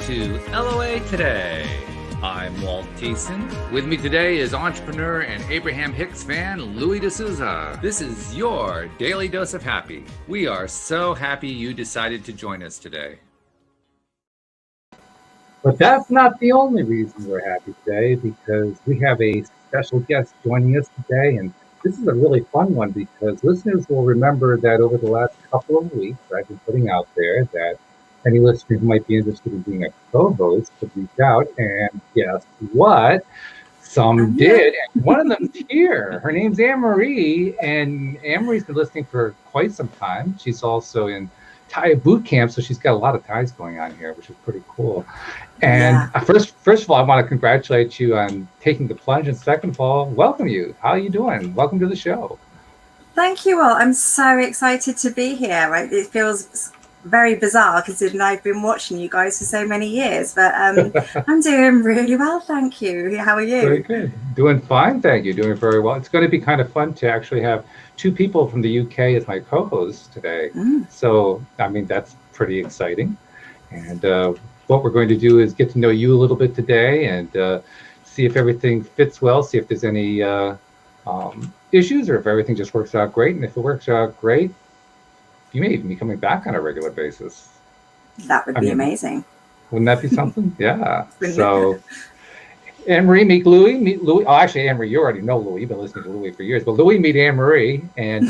to LOA Today. I'm Walt. With me today is entrepreneur and Abraham Hicks fan, Louis de Souza. This is your daily dose of happy. We are so happy you decided to join us today. But that's not the only reason we're happy today, because we have a special guest joining us today. And this is a really fun one because listeners will remember that over the last couple of weeks, I've been putting out there that any listener who might be interested in being a co-host could reach out, and guess what? Some did, and one of them's here. Her name's Anne-Marie, and Anne-Marie's been listening for quite some time. She's also in Thai boot camp, so she's got a lot of Thais going on here, which is pretty cool. And first of all, I want to congratulate you on taking the plunge, and second of all, welcome you. How are you doing? Welcome to the show. Thank you all. I'm so excited to be here. It feels very bizarre considering I've been watching you guys for so many years, but I'm doing really well, thank you. How are you? Very good. Doing fine, thank you. Doing very well. It's going to be kind of fun to actually have two people from the UK as my co-hosts today. So, I mean, that's pretty exciting. And what we're going to do is get to know you a little bit today and see if everything fits well, see if there's any issues or if everything just works out great. And if it works out great, you may even be coming back on a regular basis. That would be amazing. Wouldn't that be something? Yeah. So, Anne-Marie, meet Louis. Meet Louis. Oh, actually, Anne-Marie, you already know Louis. You've been listening to Louis for years. But Louis, meet Anne-Marie. And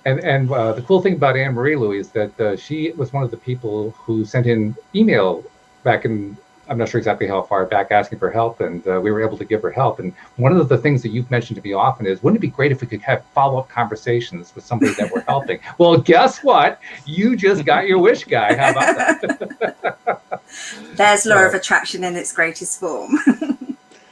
and the cool thing about Anne-Marie, Louis, is that she was one of the people who sent in email back in, I'm not sure exactly how far back, asking for help, and we were able to give her help. And one of the things that you've mentioned to me often is, wouldn't it be great if we could have follow-up conversations with somebody that we're helping? Well, guess what? You just got your wish, guy. How about that? There's law of attraction in its greatest form.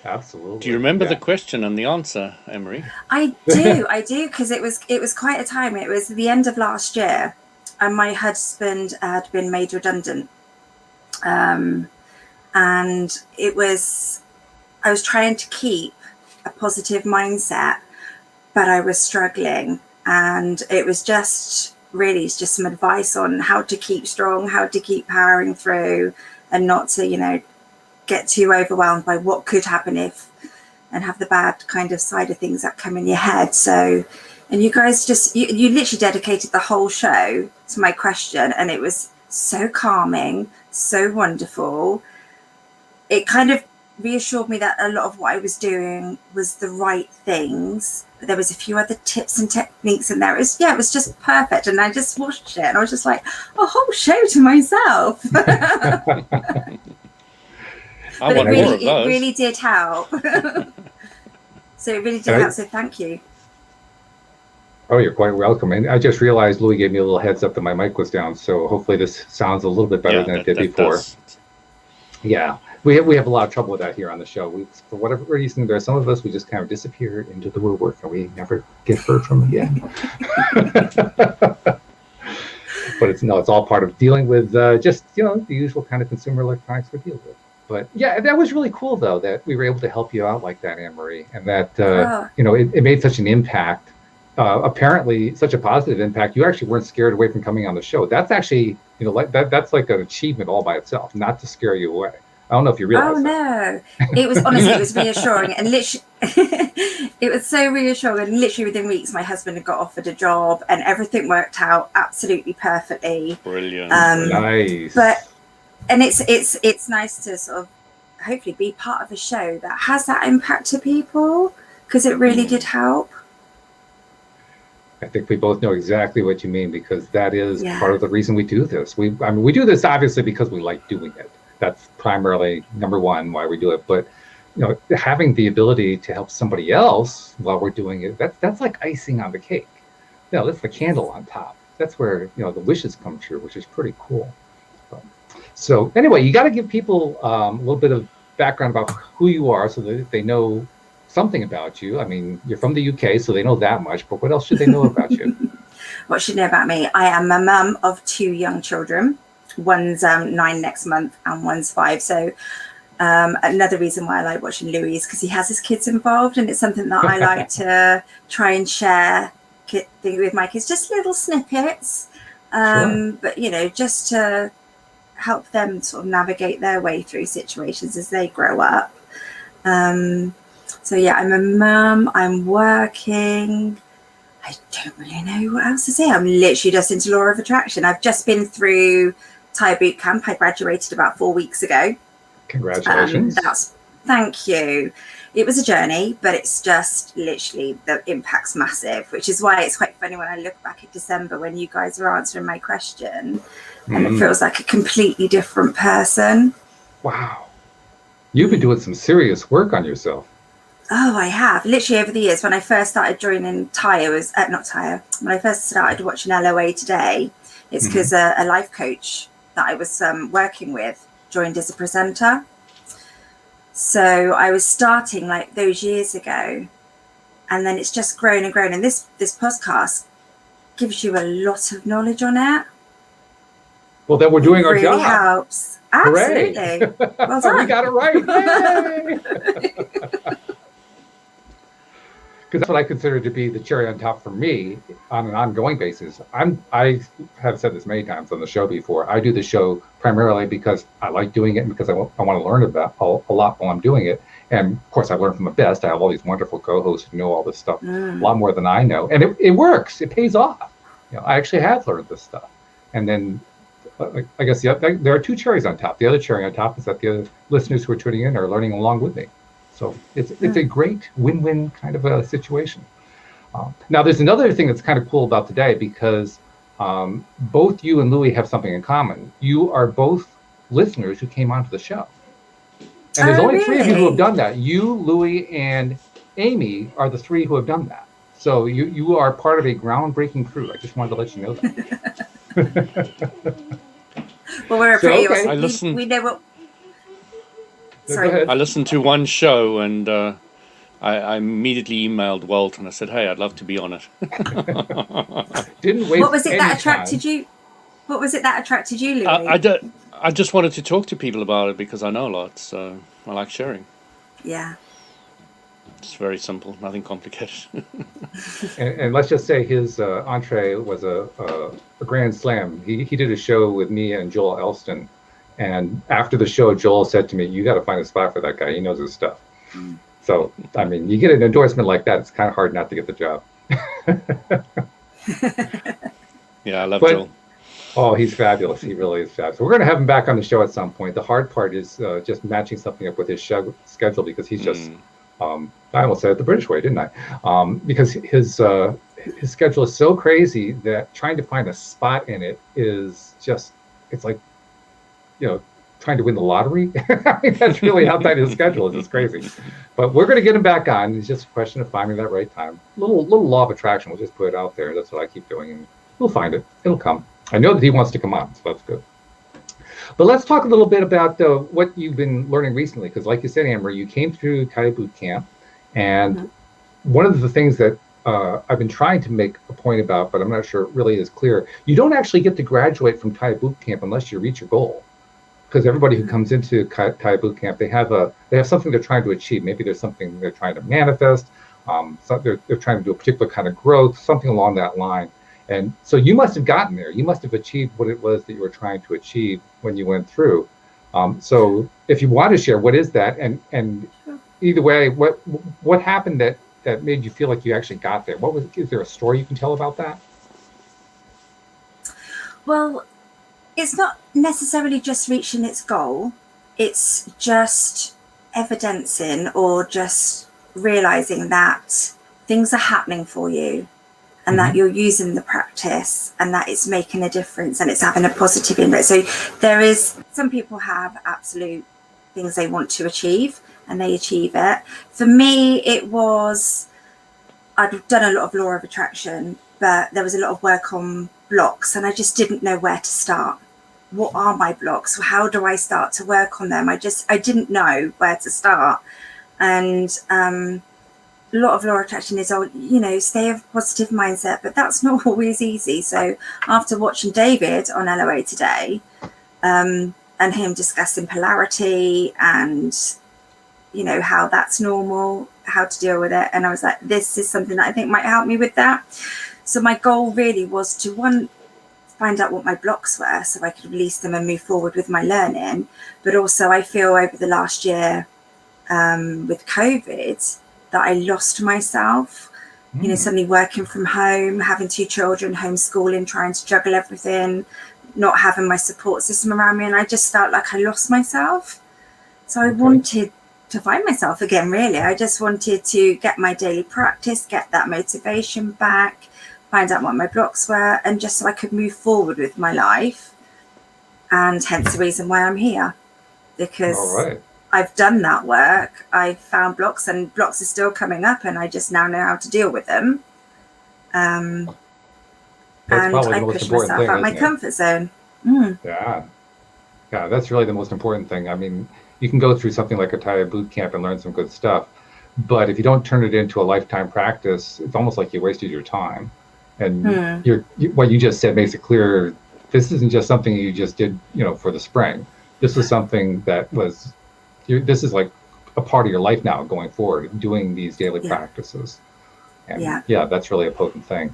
Absolutely. Do you remember the question and the answer, Anne-Marie? I do, because it was quite a time. It was the end of last year, and my husband had been made redundant. And I was trying to keep a positive mindset, but I was struggling. And it was just some advice on how to keep strong, how to keep powering through, and not to, get too overwhelmed by what could happen if, and have the bad kind of side of things that come in your head. So, and you guys you literally dedicated the whole show to my question, and it was so calming, so wonderful. It kind of reassured me that a lot of what I was doing was the right things. But there was a few other tips and techniques in there. It was just perfect. And I just watched it and I was just like, a whole show to myself. I want more of those. It really did help. So it really did help. So thank you. Oh, you're quite welcome. And I just realized Louis gave me a little heads up that my mic was down. So hopefully this sounds a little bit better than it did before. Yeah. We have a lot of trouble with that here on the show. For whatever reason, there are some of us, we just kind of disappear into the woodwork and we never get heard from again. But it's all part of dealing with just, the usual kind of consumer electronics we deal with. But yeah, that was really cool, though, that we were able to help you out like that, Anne-Marie, and that, it made such an impact, apparently such a positive impact. You actually weren't scared away from coming on the show. That's actually, that's like an achievement all by itself, not to scare you away. I don't know if you realize that. No, it was honestly, it was reassuring, and literally, it was so reassuring. And literally within weeks, my husband had got offered a job, and everything worked out absolutely perfectly. Brilliant. Nice. And it's nice to sort of hopefully be part of a show that has that impact to people, because it really did help. I think we both know exactly what you mean, because that is part of the reason we do this. We do this obviously because we like doing it. That's primarily number one why we do it. But having the ability to help somebody else while we're doing it, that's like icing on the cake. That's the candle on top. That's where the wishes come true, which is pretty cool. So anyway, you got to give people a little bit of background about who you are, so that they know something about you. I mean, you're from the UK, so they know that much. But what else should they know about you? What should they know about me? I am a mum of 2 young children. One's 9 next month and one's 5. So another reason why I like watching Louis is because he has his kids involved, and it's something that I like to try and share with my kids, just little snippets. But just to help them sort of navigate their way through situations as they grow up. So yeah, I'm a mum, I'm working. I don't really know what else to say. I'm literally just into law of attraction. I've just been through Thai boot camp. I graduated about 4 weeks ago. Congratulations. Thank you. It was a journey, but it's just literally the impact's massive, which is why it's quite funny when I look back at December when you guys were answering my question and it feels like a completely different person. Wow. You've been doing some serious work on yourself. Oh, I have. Literally over the years, when I first started joining Thai, when I first started watching LOA Today, it's because a life coach that I was working with joined as a presenter. So I was starting like those years ago, and then it's just grown and grown. And this podcast gives you a lot of knowledge on it. Well, then we're doing our job. It really helps. Absolutely. Well done. We got it right. Yay! Because that's what I consider to be the cherry on top for me on an ongoing basis. I have said this many times on the show before. I do the show primarily because I like doing it and because I want to learn about a lot while I'm doing it. And of course, I learn from the best. I have all these wonderful co-hosts who know all this stuff a lot more than I know, and it works. It pays off. I actually have learned this stuff. And then I guess there are two cherries on top. The other cherry on top is that the other listeners who are tuning in are learning along with me. So it's a great win-win kind of a situation. Now, there's another thing that's kind of cool about today because both you and Louis have something in common. You are both listeners who came onto the show. And there's only three of you who have done that. You, Louis, and Amy are the three who have done that. So you are part of a groundbreaking crew. I just wanted to let you know that. Well, we're pretty okay. awesome. We know what... Sorry. I listened to one show and I immediately emailed Walt and I said, "Hey, I'd love to be on it." Didn't waste. What was it that attracted you? What was it that attracted you, Louis? I just wanted to talk to people about it because I know a lot, so I like sharing. Yeah. It's very simple, nothing complicated. and let's just say his entree was a grand slam. He did a show with me and Joel Elston. And after the show, Joel said to me, "You got to find a spot for that guy. He knows his stuff." So, I mean, you get an endorsement like that, it's kind of hard not to get the job. Yeah, I love Joel. Oh, he's fabulous. He really is fabulous. We're going to have him back on the show at some point. The hard part is just matching something up with his schedule because he's just, I almost said it the British way, didn't I? Because his schedule is so crazy that trying to find a spot in it is just, it's like, trying to win the lottery. I mean, that's really outside his schedule. It's just crazy. But we're going to get him back on. It's just a question of finding that right time. Little law of attraction. We'll just put it out there. That's what I keep doing. And we'll find it. It'll come. I know that he wants to come on, so that's good. But let's talk a little bit about what you've been learning recently. Because like you said, Amber, you came through Thai boot camp. And one of the things that I've been trying to make a point about, but I'm not sure it really is clear, you don't actually get to graduate from Thai boot camp unless you reach your goal. Because everybody who comes into Thai boot camp, they have something they're trying to achieve. Maybe there's something they're trying to manifest. They're trying to do a particular kind of growth, something along that line. And so you must have gotten there. You must have achieved what it was that you were trying to achieve when you went through. So if you want to share, what is that? And either way, what happened that made you feel like you actually got there? Is there a story you can tell about that? Well, it's not necessarily just reaching its goal. It's just evidencing or just realizing that things are happening for you and that you're using the practice and that it's making a difference and it's having a positive impact. So some people have absolute things they want to achieve and they achieve it. For me, it was, I'd done a lot of law of attraction, but there was a lot of work on blocks and I just didn't know where to start. What are my blocks? How do I start to work on them? I didn't know where to start. And a lot of law of attraction is, stay of positive mindset, but that's not always easy. So after watching David on LOA Today, and him discussing polarity and, how that's normal, how to deal with it. And I was like, this is something that I think might help me with that. So my goal really was to find out what my blocks were so I could release them and move forward with my learning. But also I feel over the last year with COVID that I lost myself, you know, suddenly working from home, having 2 children, homeschooling, trying to juggle everything, not having my support system around me. And I just felt like I lost myself. So I wanted to find myself again, really. I just wanted to get my daily practice, get that motivation back, find out what my blocks were, and just so I could move forward with my life. And hence the reason why I'm here, because I've done that work. I've found blocks, and blocks are still coming up, and I just now know how to deal with them. And I push myself out my comfort zone. Yeah, that's really the most important thing. I mean, you can go through something like a Taya boot camp and learn some good stuff, but if you don't turn it into a lifetime practice, it's almost like you wasted your time. And what you just said makes it clear. This isn't just something you just did, you know, for the spring. This was something that was. This is like a part of your life now going forward, doing these daily practices. And that's really a potent thing.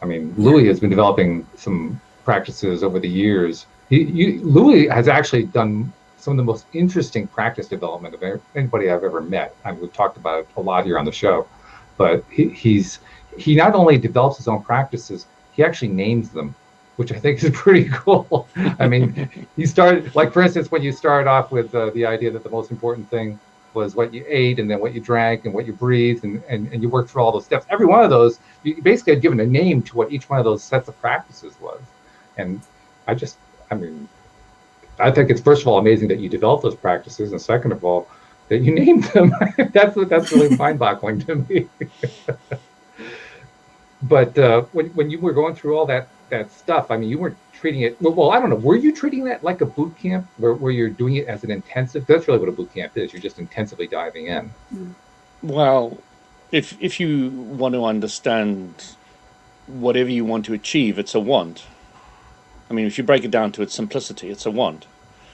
I mean, Louis has been developing some practices over the years. Louis has actually done some of the most interesting practice development of anybody I've ever met. I mean, we've talked about it a lot here on the show, but he not only develops his own practices, he actually names them, which I think is pretty cool. I mean, he started, like, for instance, when you started off with the idea that the most important thing was what you ate, and then what you drank, and what you breathed, and you worked through all those steps. Every one of those, you basically had given a name to what each one of those sets of practices was. And I think it's, first of all, amazing that you developed those practices, and second of all, that you named them. That's really mind-boggling to me. But when you were going through all that stuff, I mean, you weren't treating it, well, I don't know, were you treating that like a boot camp, where you're doing it as an intensive? That's really what a boot camp is. You're just intensively diving in. Well, if you want to understand whatever you want to achieve, it's a want. I mean, if you break it down to its simplicity, it's a want.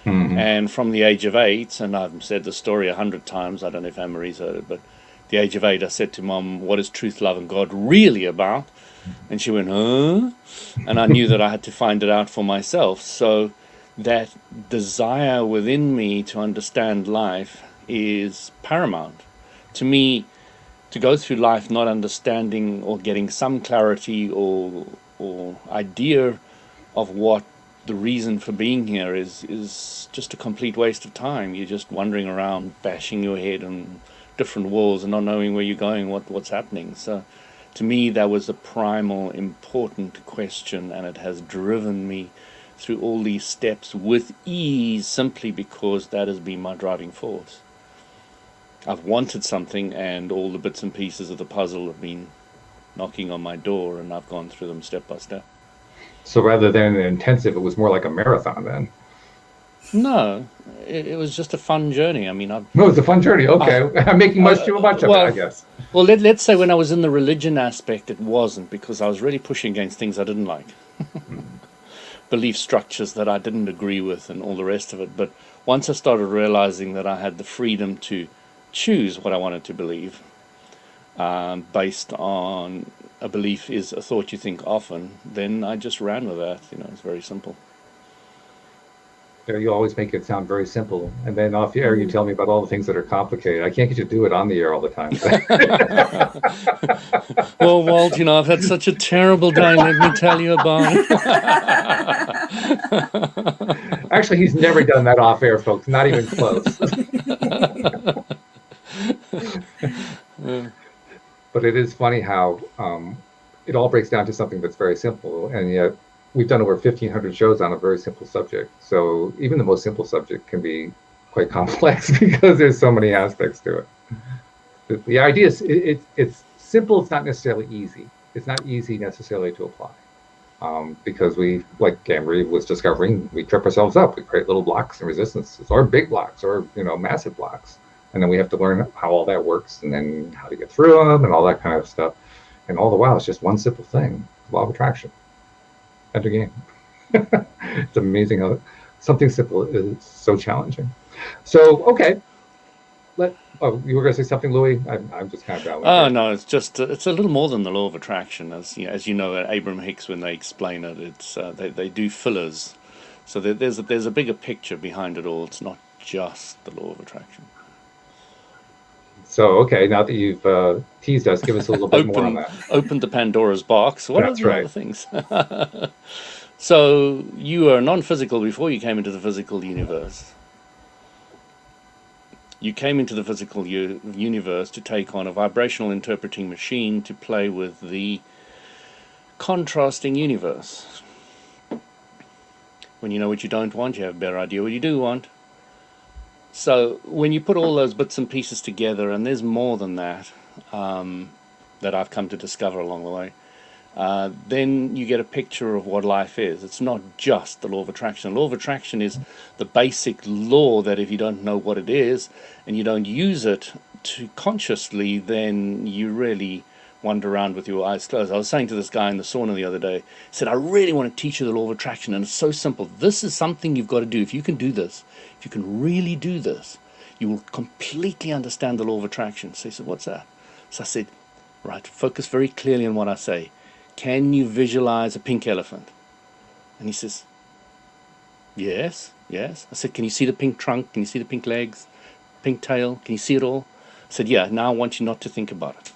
And from the age of 8, and I've said the story 100 times, I don't know if Anne-Marie's heard it, but the age of 8, I said to Mom, what is truth, love, and God really about? And she went, huh? And I knew that I had to find it out for myself. So that desire within me to understand life is paramount. To me, to go through life not understanding or getting some clarity or idea of what the reason for being here is just a complete waste of time. You're just wandering around, bashing your head on different walls and not knowing where you're going, what's happening. So to me, that was a primal, important question, and it has driven me through all these steps with ease, simply because that has been my driving force. I've wanted something, and all the bits and pieces of the puzzle have been knocking on my door, and I've gone through them step by step. So rather than an intensive, it was more like a marathon then? No, it was just a fun journey. I mean, No, it's a fun journey. Okay, I'm making too much of it, I guess. Well, let's say when I was in the religion aspect, it wasn't, because I was really pushing against things I didn't like. Belief structures that I didn't agree with and all the rest of it. But once I started realizing that I had the freedom to choose what I wanted to believe, based on a belief is a thought you think often, then I just ran with that. You know, it's very simple. You always make it sound very simple, and then off the air you tell me about all the things that are complicated. I can't get you to do it on the air all the time. Well, Walt, you know, I've had such a terrible day. Let me tell you about it. Actually, he's never done that off air, folks. Not even close. But it is funny how it all breaks down to something that's very simple, and yet we've done over 1,500 shows on a very simple subject. So even the most simple subject can be quite complex because there's so many aspects to it. The idea is it's simple. It's not necessarily easy. It's not easy necessarily to apply because we, like Anne-Marie was discovering, we trip ourselves up. We create little blocks and resistances, or big blocks, or massive blocks, and then we have to learn how all that works, and then how to get through them, and all that kind of stuff. And all the while, it's just one simple thing: law of attraction. End of game. It's amazing how something simple is so challenging. So, okay, you were going to say something, Louis? I'm just kind of battling. Oh, here. no, it's a little more than the law of attraction. As you know, Abraham Hicks, when they explain it, it's they do fillers. So there's a bigger picture behind it all. It's not just the law of attraction. So, okay, now that you've teased us, give us a little bit more on that. Opened the Pandora's box. What That's are the right. other things? So you were non-physical before you came into the physical universe. You came into the physical universe to take on a vibrational interpreting machine to play with the contrasting universe. When you know what you don't want, you have a better idea what you do want. So when you put all those bits and pieces together, and there's more than that, that I've come to discover along the way, then you get a picture of what life is. It's not just the law of attraction. The law of attraction is the basic law that if you don't know what it is and you don't use it to consciously, then you really wander around with your eyes closed. I was saying to this guy in the sauna the other day, I said, I really want to teach you the law of attraction, and it's so simple. This is something you've got to do. If you can do this, if you can really do this, you will completely understand the law of attraction. So he said, what's that? So I said, right, focus very clearly on what I say. Can you visualize a pink elephant? And he says, yes. I said, can you see the pink trunk? Can you see the pink legs, pink tail? Can you see it all? I said, yeah, now I want you not to think about it.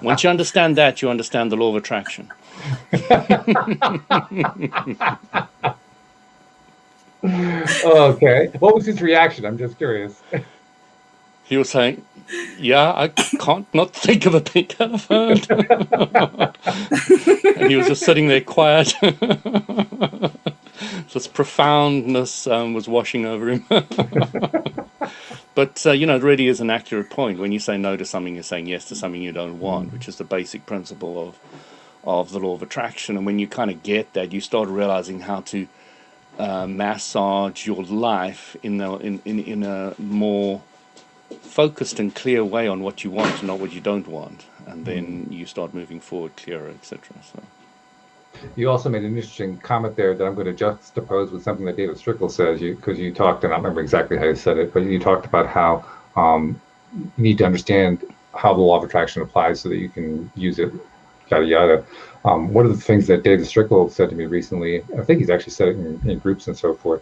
Once you understand that, you understand the law of attraction. Okay. What was his reaction? I'm just curious. He was saying, yeah, I can't not think of a pink elephant. And he was just sitting there quiet. This profoundness was washing over him. But, it really is an accurate point. When you say no to something, you're saying yes to something you don't want, which is the basic principle of the law of attraction. And when you kind of get that, you start realizing how to massage your life in a more focused and clear way on what you want and not what you don't want. And then you start moving forward clearer, etc. So. You also made an interesting comment there that I'm going to juxtapose with something that David Strickle says, because you talked, and I don't remember exactly how you said it, but you talked about how you need to understand how the law of attraction applies so that you can use it, yada, yada. One of the things that David Strickle said to me recently, I think he's actually said it in groups and so forth,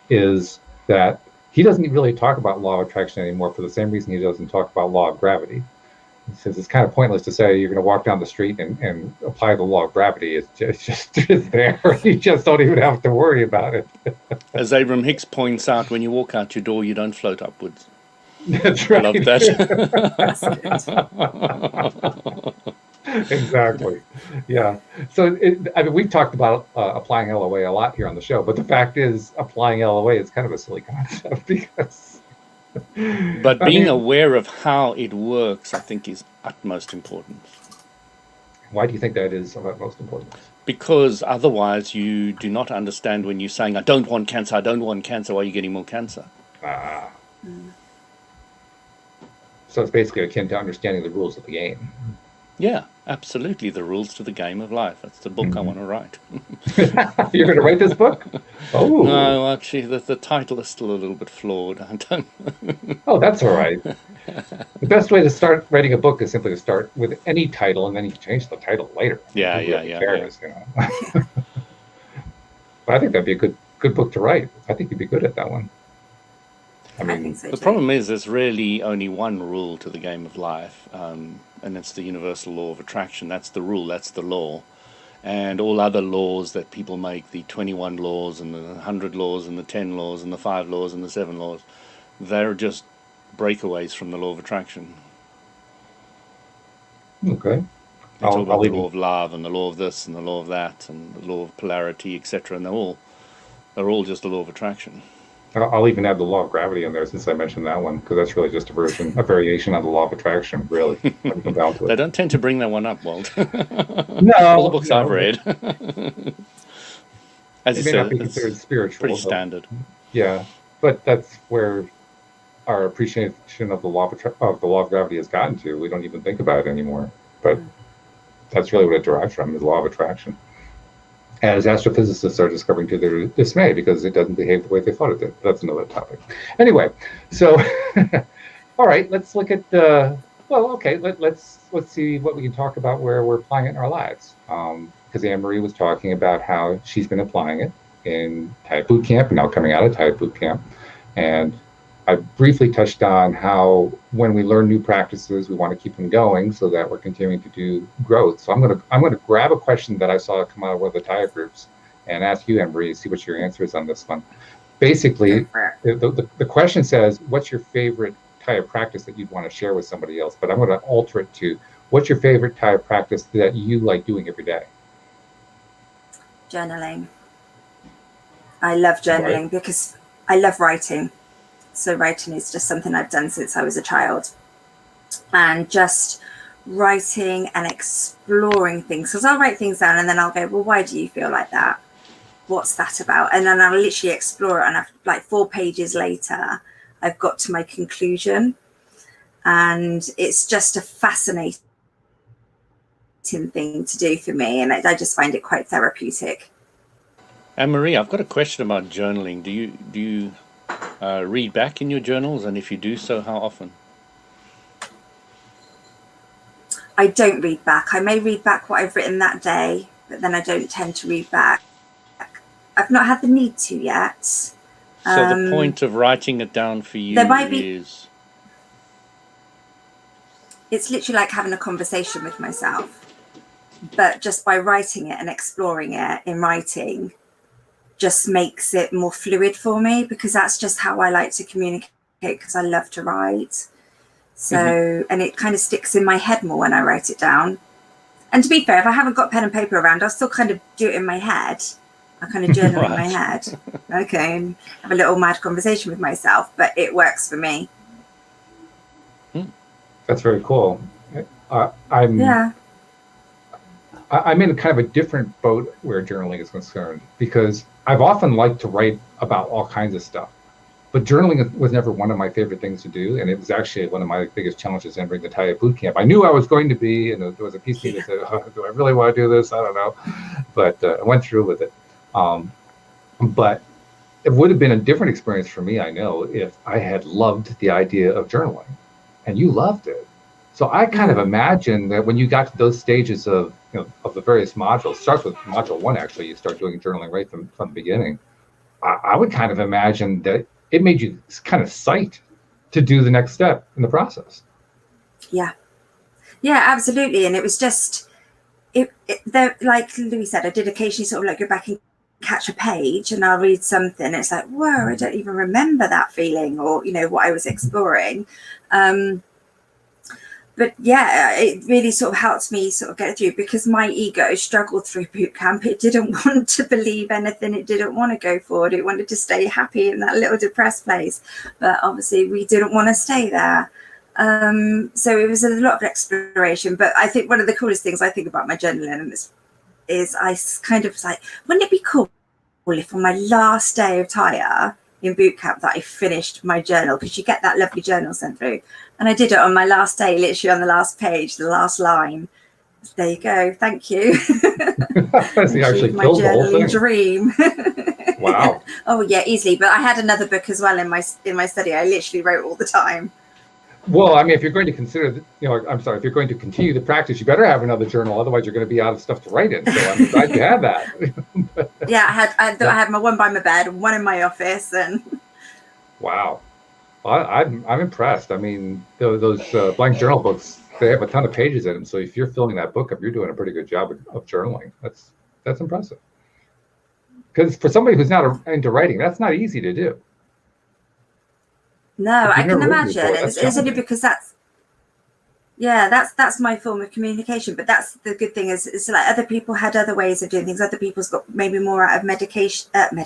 is that he doesn't really talk about law of attraction anymore for the same reason he doesn't talk about law of gravity. He says it's kind of pointless to say you're going to walk down the street and apply the law of gravity. It's there. You just don't even have to worry about it. As Abraham Hicks points out, when you walk out your door, you don't float upwards. That's right. I love That's that. Exactly. Yeah. So we've talked about applying LOA a lot here on the show, but the fact is applying LOA is kind of a silly concept because. But being aware of how it works, I think, is utmost important. Why do you think that is of utmost importance? Because otherwise you do not understand when you're saying, I don't want cancer, why are you getting more cancer? So it's basically akin to understanding the rules of the game. Yeah, absolutely. The rules to the game of life. That's the book I want to write. You're going to write this book? Oh. No, actually, the title is still a little bit flawed. I don't. Oh, that's all right. The best way to start writing a book is simply to start with any title, and then you can change the title later. Yeah. Cares, you know? But I think that'd be a good book to write. I think you'd be good at that one. I think so the too. problem is there's really only one rule to the game of life, and it's the universal law of attraction. That's the rule, that's the law. And all other laws that people make, the 21 laws and the 100 laws and the 10 laws and the 5 laws and the 7 laws, they're just breakaways from the law of attraction. Okay. They talk about the law of love and the law of this and the law of that and the law of polarity, etc. And they're all just the law of attraction. I'll even add the law of gravity in there since I mentioned that one, because that's really just a variation on the law of attraction, really. When you come down to it. They don't tend to bring that one up, Walt. No. All the books I've read. As you may said, not be considered spiritual. Pretty standard. Yeah, but that's where our appreciation of the law of gravity has gotten to. We don't even think about it anymore. But that's really what it derives from, is the law of attraction. As astrophysicists are discovering to their dismay, because it doesn't behave the way they thought it did. That's another topic. Anyway, so All right, let's look at okay, let's see what we can talk about where we're applying it in our lives. Because Anne Marie was talking about how she's been applying it in Type Boot Camp and now coming out of Type Boot Camp. And I briefly touched on how when we learn new practices, we want to keep them going so that we're continuing to do growth. So I'm gonna grab a question that I saw come out of one of the Taya groups and ask you, Anne Marie, see what your answer is on this one. Basically, the question says, what's your favorite Taya practice that you'd want to share with somebody else? But I'm going to alter it to, what's your favorite Taya practice that you like doing every day? Journaling. I love journaling because I love writing. So writing is just something I've done since I was a child. And just writing and exploring things. Because I'll write things down and then I'll go, well, why do you feel like that? What's that about? And then I'll literally explore it, and like 4 pages later I've got to my conclusion, and it's just a fascinating thing to do for me, and I just find it quite therapeutic. Anne Marie, I've got a question about journaling. Do you read back in your journals, and if you do so, how often? I don't read back. I may read back what I've written that day, but then I don't tend to read back. I've not had the need to yet. So the point of writing it down for you is... It's literally like having a conversation with myself. But just by writing it and exploring it in writing just makes it more fluid for me, because that's just how I like to communicate, because I love to write. So, and it kind of sticks in my head more when I write it down. And to be fair, if I haven't got pen and paper around, I'll still kind of do it in my head. I kind of journal in my head, okay, and have a little mad conversation with myself, but it works for me. That's very cool. I'm in kind of a different boat where journaling is concerned, because I've often liked to write about all kinds of stuff, but journaling was never one of my favorite things to do, and it was actually one of my biggest challenges entering the Taya boot camp. I knew I was going to be, and there was a piece of me that said, oh, do I really want to do this? I don't know, but I went through with it. But it would have been a different experience for me, I know, if I had loved the idea of journaling, and you loved it. So I kind of imagine that when you got to those stages of, of the various modules, starts with module 1, actually, you start doing journaling right from the beginning. I would kind of imagine that it made you kind of psyched to do the next step in the process. Yeah, absolutely. And it was just, like Louis said, I did occasionally sort of like go back and catch a page and I'll read something. It's like, whoa, I don't even remember that feeling, or, what I was exploring. But yeah, it really sort of helped me sort of get through, because my ego struggled through boot camp. It didn't want to believe anything. It didn't want to go forward. It wanted to stay happy in that little depressed place. But obviously we didn't want to stay there. So it was a lot of exploration. But I think one of the coolest things I think about my journaling is I kind of was like, wouldn't it be cool if on my last day of Taya in boot camp that I finished my journal, because you get that lovely journal sent through, and I did it on my last day, literally on the last page, the last line. There you go, thank you. You actually my killed the whole journaling thing. Dream. Wow. Oh yeah, easily. But I had another book as well in my study. I literally wrote all the time. Well, I mean, if you're going to consider, if you're going to continue the practice, you better have another journal. Otherwise, you're going to be out of stuff to write in. So I'm glad you have that. Yeah, I had my one by my bed, one in my office, and. Wow, well, I'm impressed. I mean, those blank journal books, they have a ton of pages in them. So if you're filling that book up, you're doing a pretty good job of journaling. That's impressive. Because for somebody who's not into writing, that's not easy to do. No, I can imagine. It's only because that's my form of communication. But that's the good thing is like other people had other ways of doing things. Other people's got maybe more out of meditation, and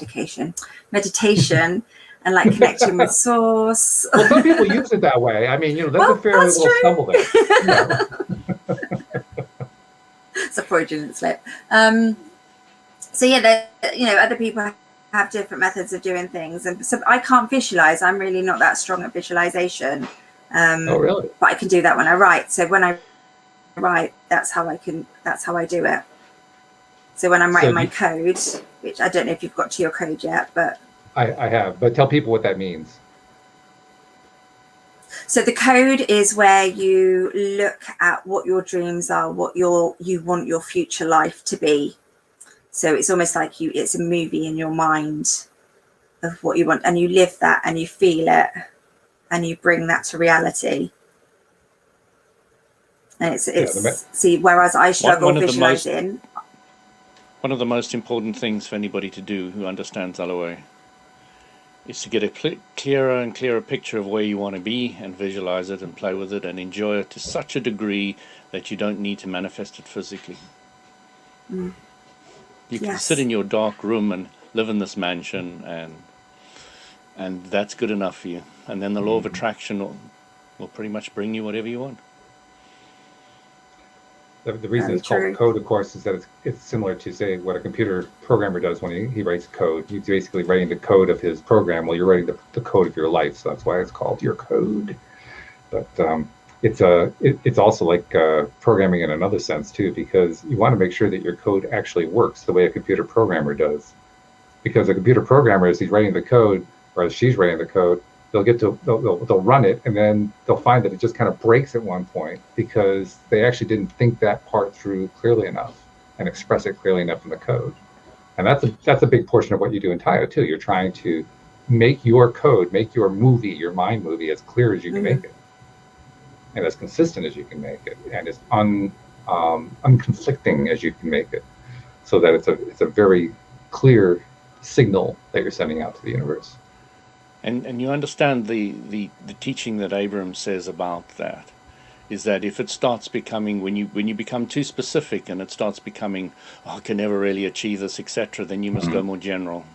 like connecting with source. Well, some people use it that way. I mean, that's a fairly little stumble there. It's a fraudulent slip. So yeah, other people have different methods of doing things, and so I can't visualize. I'm really not that strong at visualization. Oh, really? But I can do that when I write. So when I write, that's how I do it. So when I'm writing my code, which I don't know if you've got to your code yet, but I have. But tell people what that means. So the code is where you look at what your dreams are, what you want your future life to be. So it's almost like it's a movie in your mind of what you want, and you live that and you feel it and you bring that to reality. And see, whereas I struggle visualizing. One of the most important things for anybody to do who understands LOA is to get a clearer and clearer picture of where you want to be and visualize it and play with it and enjoy it to such a degree that you don't need to manifest it physically. You can sit in your dark room and live in this mansion, and that's good enough for you. And then the law of attraction will pretty much bring you whatever you want. The reason it's called code, of course, is that it's similar to, say, what a computer programmer does when he writes code. He's basically writing the code of his program while you're writing the code of your life. So that's why it's called your code. But it's also like programming in another sense, too, because you want to make sure that your code actually works the way a computer programmer does. Because a computer programmer, as he's writing the code, or as she's writing the code, they'll run it, and then they'll find that it just kind of breaks at one point because they actually didn't think that part through clearly enough and express it clearly enough in the code. And that's a big portion of what you do in Tayo too. You're trying to make your code, make your movie, your mind movie, as clear as you can make it, and as consistent as you can make it, and as unconflicting as you can make it, so that it's a very clear signal that you're sending out to the universe. And you understand the teaching that Abraham says about that is that if it starts becoming, when you become too specific and it starts becoming, I can never really achieve this, etc., then you must go more general.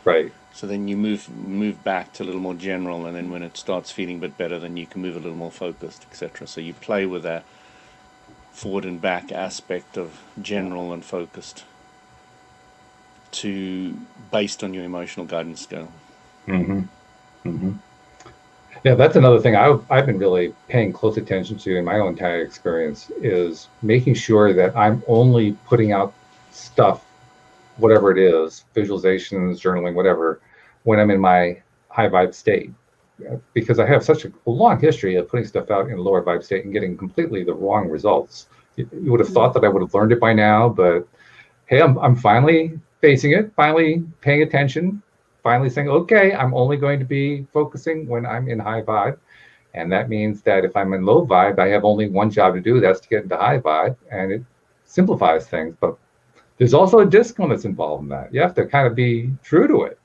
Right. So then you move back to a little more general, and then when it starts feeling a bit better, then you can move a little more focused, etc. So you play with that forward and back aspect of general and focused based on your emotional guidance scale. Yeah, that's another thing I've been really paying close attention to in my own entire experience, is making sure that I'm only putting out stuff, whatever it is, visualizations, journaling, whatever, when I'm in my high vibe state. Because I have such a long history of putting stuff out in a lower vibe state and getting completely the wrong results. You would have thought that I would have learned it by now, but hey, I'm finally facing it, finally paying attention, finally saying, okay, I'm only going to be focusing when I'm in high vibe. And that means that if I'm in low vibe, I have only one job to do, that's to get into high vibe. And it simplifies things. But there's also a discipline that's involved in that. You have to kind of be true to it.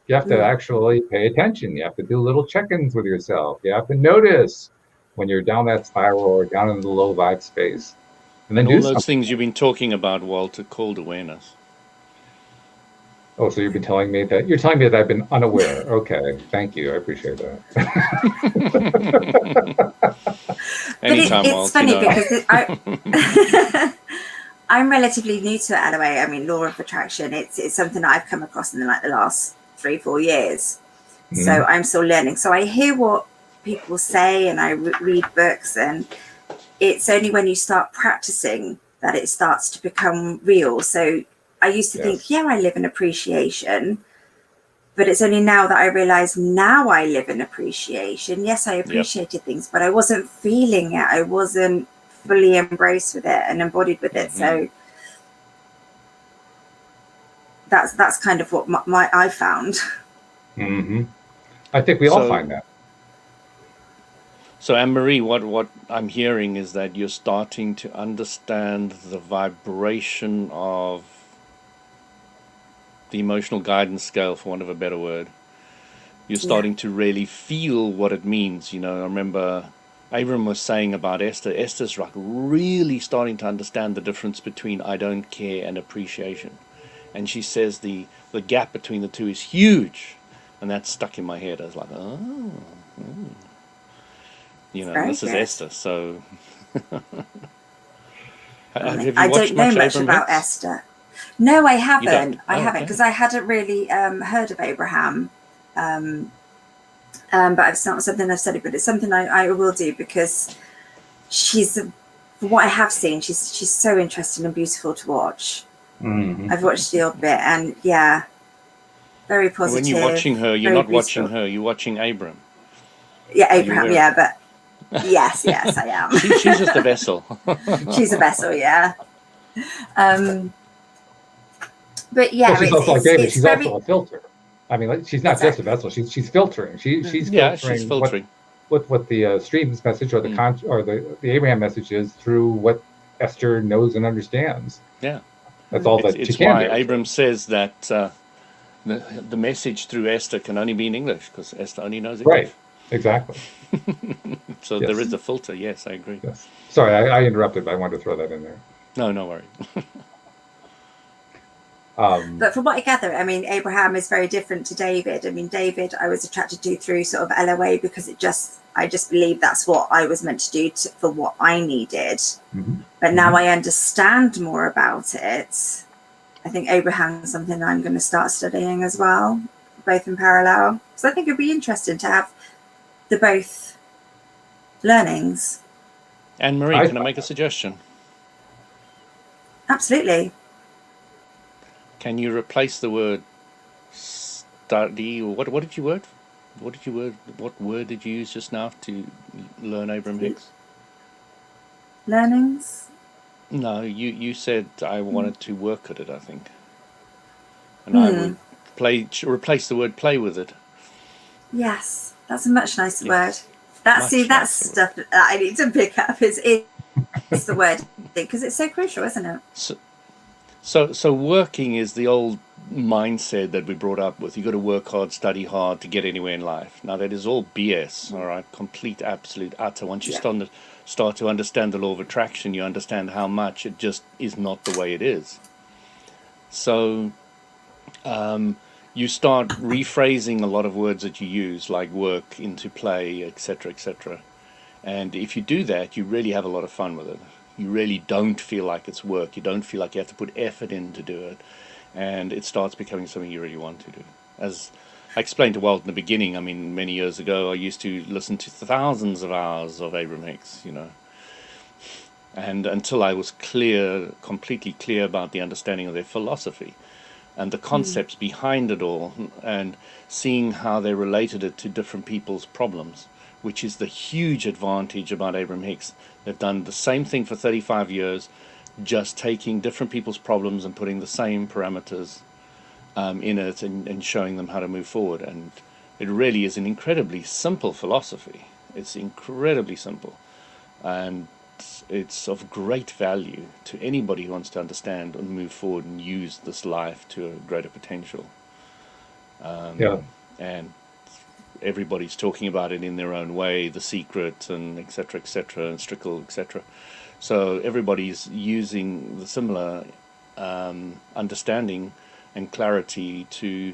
You have to actually pay attention. You have to do little check-ins with yourself. You have to notice when you're down that spiral or down in the low vibe space. And then all those things you've been talking about, Walt, are called awareness. Oh, so you're telling me that I've been unaware. Okay, thank you. I appreciate that. Anytime, it's funny because I'm relatively new to LOA. I mean, law of attraction. It's something that I've come across in the last 3-4 years. So I'm still learning. So I hear what people say and I read books, and it's only when you start practicing that it starts to become real. So I used to think, I live in appreciation, but it's only now that I realize now I live in appreciation. Yes, I appreciated things, but I wasn't feeling it. I wasn't fully embraced with it and embodied with it. So that's kind of what I found. I think we all find that. So, Anne-Marie, what I'm hearing is that you're starting to understand the vibration of the emotional guidance scale, for want of a better word. You're starting to really feel what it means. You know, I remember Abram was saying about Esther. Esther's like really starting to understand the difference between I don't care and appreciation. And she says the gap between the two is huge. And that stuck in my head. I was like, you know, this is Esther. So have you I watched don't know much Abram about Hicks? Esther. No, I haven't. I haven't, okay. because I hadn't really heard of Abraham. But it's not something I've studied, but it's something I will do, because she's, from what I have seen, she's so interesting and beautiful to watch. I've watched the odd bit, and very positive. When you're watching her, you're not watching her, you're watching Abram. Yeah, Are you Abraham. aware? Yeah, but yes, I am. She's just a vessel. She's a vessel. Yeah. But yeah, Well, she's also like David. it's She's very also a filter. I mean, like, she's not just a exactly. vessel. She's filtering. She's Yeah, she's filtering filtering. what the stream's message or the Abraham message is through what Esther knows and understands. Yeah. That's all that she It's can why do. Abram says that the message through Esther can only be in English, because Esther only knows English. Right. Exactly. So Yes. there is a filter. Yes, I agree. Yes. Sorry, I interrupted, but I wanted to throw that in there. No worry. But from what I gather, I mean, Abraham is very different to David. I mean, David, I was attracted to through sort of LOA because I just believe that's what I was meant to do for what I needed. Mm-hmm. But now I understand more about it. I think Abraham is something I'm going to start studying as well, both in parallel. So I think it'd be interesting to have the both learnings. Anne Marie, can I make a suggestion? Absolutely. Can you replace the word study, or what did you word? What word did you use just now to learn Abraham Hicks? Learnings? No, you said I wanted to work at it, I think. And I would replace the word play with it. Yes, that's a much nicer word. That's stuff that I need to pick up is the word, because it's so crucial, isn't it? So working is the old mindset that we brought up with. You got to work hard, study hard to get anywhere in life. Now that is all BS, all right? Complete, absolute, utter. Once you start to understand the law of attraction, you understand how much it just is not the way it is. So you start rephrasing a lot of words that you use, like work into play, etc., etc. And if you do that, you really have a lot of fun with it. You really don't feel like it's work. You don't feel like you have to put effort in to do it. And it starts becoming something you really want to do. As I explained to Walt in the beginning, I mean, many years ago, I used to listen to thousands of hours of Abraham Hicks, and until I was completely clear about the understanding of their philosophy and the concepts behind it all, and seeing how they related it to different people's problems, which is the huge advantage about Abraham Hicks. They've done the same thing for 35 years, just taking different people's problems and putting the same parameters in it and showing them how to move forward. And it really is an incredibly simple philosophy. It's incredibly simple. And it's of great value to anybody who wants to understand and move forward and use this life to a greater potential. And everybody's talking about it in their own way, The Secret and etc., and Strickle, etc. So everybody's using the similar understanding and clarity to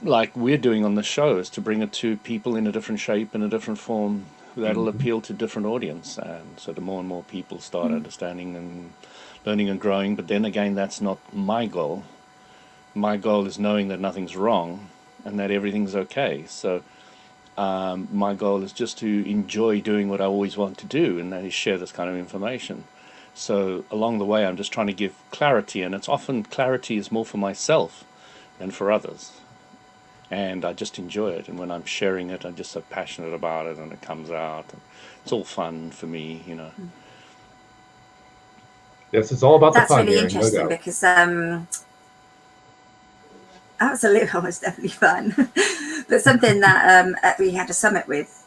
like we're doing on the show, is to bring it to people in a different shape and a different form that'll appeal to different audience. And so the more and more people start understanding and learning and growing. But then again, that's not my goal. My goal is knowing that nothing's wrong and that everything's okay. So my goal is just to enjoy doing what I always want to do, and that is share this kind of information. So along the way, I'm just trying to give clarity, and it's often clarity is more for myself than for others. And I just enjoy it, and when I'm sharing it, I'm just so passionate about it, and it comes out. And it's all fun for me, Yes, it's all about the fun. That's really interesting, because absolutely, it was definitely fun. But something that we had a summit with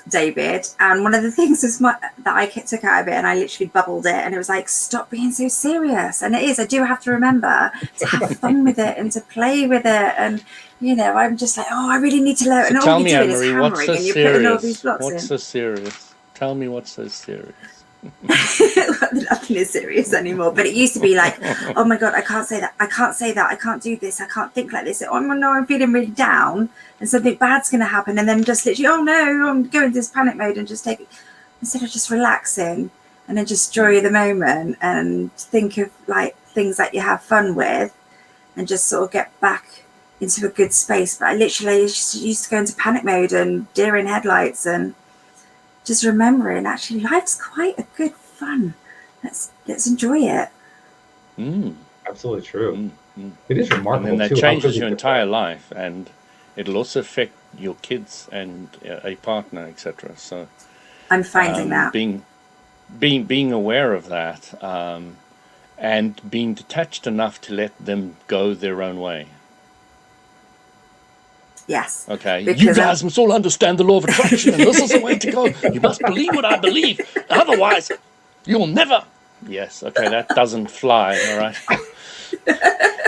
David, and one of the things is that I took out of it, and I literally bubbled it, and it was like, stop being so serious. And it is, I do have to remember to have fun with it and to play with it. And I'm just like, I really need to learn. So and tell all me, you're doing Anne-Marie, is what's hammering, so and you're putting all these serious? blocks What's in. so serious? Tell me what's so serious. Nothing is serious anymore, but it used to be like, oh my god, I can't say that, I can't do this, I can't think like this. Oh no, I'm feeling really down and something bad's going to happen, and then just literally, oh no, I'm going into this panic mode, and just take it instead of just relaxing and then just enjoy the moment and think of like things that you have fun with and just sort of get back into a good space. But I literally just used to go into panic mode and deer in headlights, and just remembering actually life's quite a good fun. Let's enjoy it. Absolutely true. It is remarkable. And then that too, changes your entire life, and it'll also affect your kids and a partner, etc. So I'm finding that. Being aware of that, and being detached enough to let them go their own way. Yes. Okay. You guys must all understand the law of attraction, and this is the way to go. You must believe what I believe. Otherwise, you'll never. Yes. Okay. That doesn't fly. All right.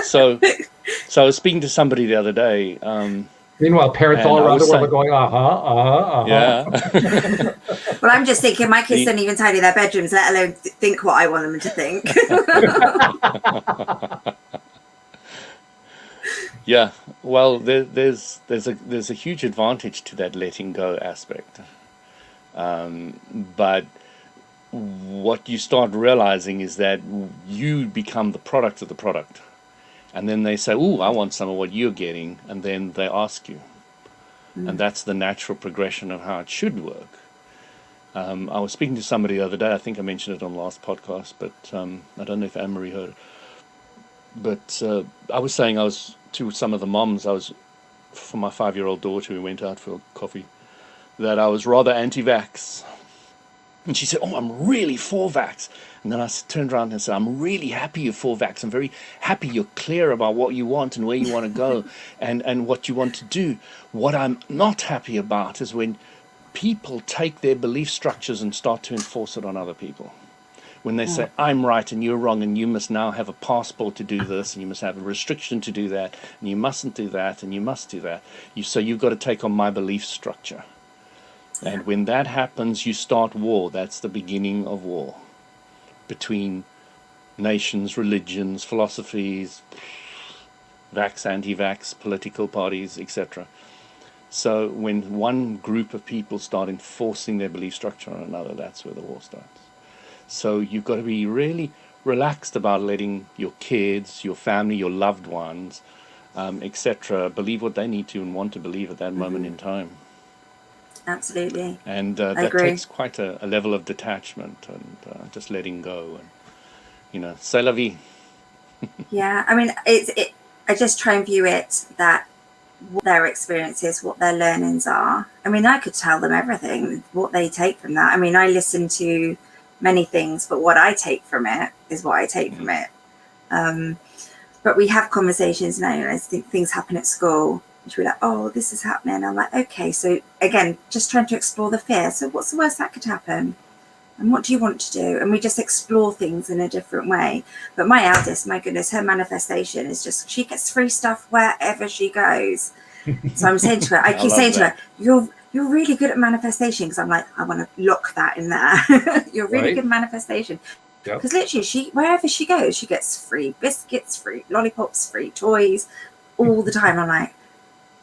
So I was speaking to somebody the other day. Meanwhile, parents all around the world are going, Yeah. Well, I'm just thinking my kids don't even tidy their bedrooms, let alone think what I want them to think. Yeah. Well, there's a huge advantage to that letting go aspect. But what you start realizing is that you become the product of the product. And then they say, "Ooh, I want some of what you're getting," and then they ask you. And that's the natural progression of how it should work. I was speaking to somebody the other day, I think I mentioned it on the last podcast, but I don't know if Anne-Marie heard it. But I was saying, I was to some of the moms, for my 5-year-old daughter, we went out for coffee, that I was rather anti-vax. And she said, "Oh, I'm really for vax." And then I turned around and said, "I'm really happy you're for vax. I'm very happy you're clear about what you want and where you want to go and what you want to do. What I'm not happy about is when people take their belief structures and start to enforce it on other people. When they say, I'm right and you're wrong, and you must now have a passport to do this, and you must have a restriction to do that, and you mustn't do that, and you must do that. So you've got to take on my belief structure. And when that happens, you start war. That's the beginning of war between nations, religions, philosophies, vax, anti-vax, political parties, etc. So when one group of people start enforcing their belief structure on another, that's where the war starts. So you've got to be really relaxed about letting your kids, your family, your loved ones, etc., believe what they need to and want to believe at that moment in time. Absolutely. And that takes quite a level of detachment and just letting go and, c'est la vie. Yeah, I mean, I just try and view it that what their experiences, what their learnings are. I mean, I could tell them everything, what they take from that. I mean, I listen to many things, but what I take from it is what I take from it. But we have conversations now, as things happen at school, which we're like, oh, this is happening. I'm like, okay, so again, just trying to explore the fear. So what's the worst that could happen? And what do you want to do? And we just explore things in a different way. But my eldest, my goodness, her manifestation is just, she gets free stuff wherever she goes. So I'm saying to her, I keep saying to her, you're really good at manifestation, because I'm like, I want to lock that in there. You're really good at manifestation. Because literally, wherever she goes, she gets free biscuits, free lollipops, free toys, all the time. I'm like,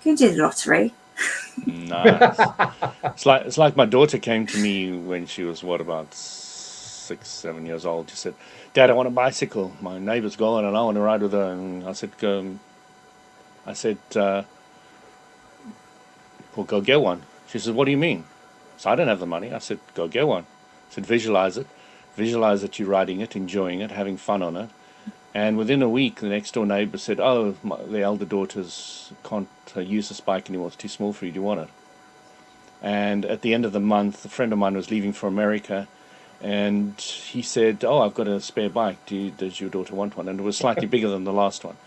can you do the lottery? Nice. It's like my daughter came to me when she was about 6-7 years old. She said, "Dad, I want a bicycle. My neighbor's going and I want to ride with her." And I said, "Well, go get one." She said, "What do you mean?" So I don't have the money. I said, "Go get one." I said, "Visualize it. Visualize that you're riding it, enjoying it, having fun on it." And within a week, the next door neighbor said, "Oh, the elder daughters can't use this bike anymore. It's too small for you. Do you want it?" And at the end of the month, a friend of mine was leaving for America, and he said, "Oh, I've got a spare bike. Does your daughter want one?" And it was slightly bigger than the last one.